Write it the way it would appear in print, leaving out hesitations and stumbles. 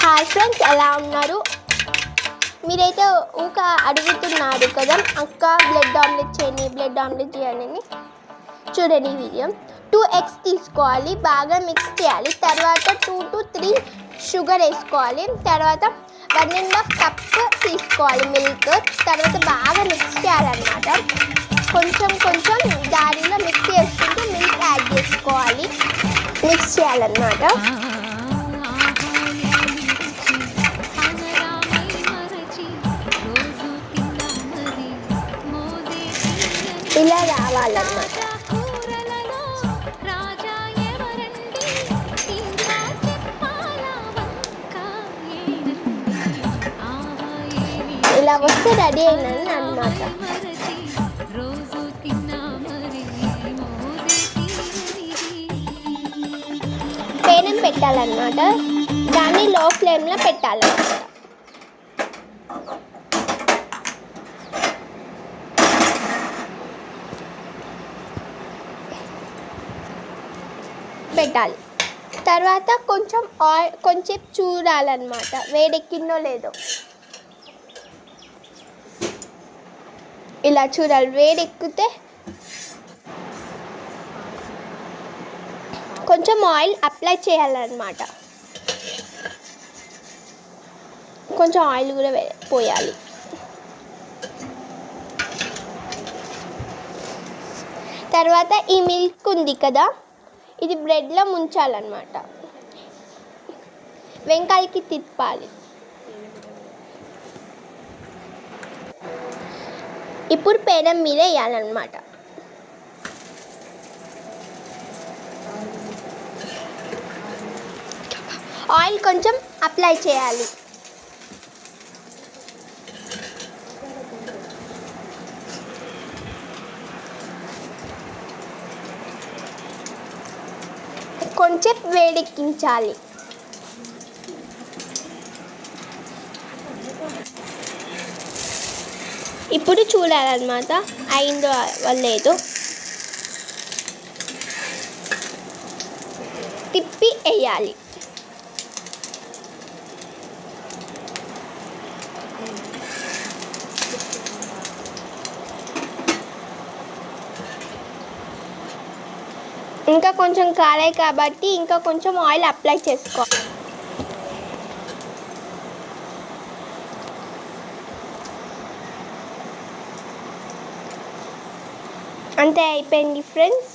Hi friends, ఎలా ఉన్నారు? మీరైతే ఊక అడుగుతున్నారు కదా, అక్క బ్రెడ్ ఆమ్లెట్ చేయండి. చూడండి ఈ వీడియో. 2 eggs తీసుకోవాలి, బాగా మిక్స్ చేయాలి. తర్వాత 2 to 3 షుగర్ వేసుకోవాలి. తర్వాత 1.5 cup తీసుకోవాలి మిల్క్. తర్వాత బాగా మిక్స్ చేయాలన్నమాట. కొంచెం దానిలో మిక్స్ చేసుకుంటూ మిల్క్ యాడ్ చేసుకోవాలి. మిక్స్ చేయాలన్నమాట. ఇలా రావాలన్నమాట. ఇలా వస్తే రెడీ అయినది అన్నమాట. పేనం పెట్టాలన్నమాట. దాన్ని లో ఫ్లేమ్లో పెట్టాలన్నమాట. పెట్టాలి. తర్వాత కొంచెం చూడాలన్నమాట, వేడెక్కిందో లేదో. ఇలా చూడాలి. వేడెక్కితే కొంచెం ఆయిల్ అప్లై చేయాలన్నమాట. కొంచెం ఆయిల్ కూడా పోయాలి. తర్వాత ఈ మిల్క్ ఉంది కదా, ఇది బ్రెడ్లో ముంచాలన్నమాట. వెంకాయకి తిప్పాలి. ఇప్పుడు పేనం మీద వేయాలన్నమాట. ఆయిల్ కొంచెం అప్లై చేయాలి. కొంచెం వేడెక్కించాలి. ఇప్పుడు చూడాలన్నమాట, అయిందో లేదో. తిప్పి వేయాలి. ఇంకా కొంచెం కాలాయి కాబట్టి ఇంకా కొంచెం ఆయిల్ అప్లై చేసుకోవాలి. అంతే, అయిపోయింది ఫ్రెండ్స్.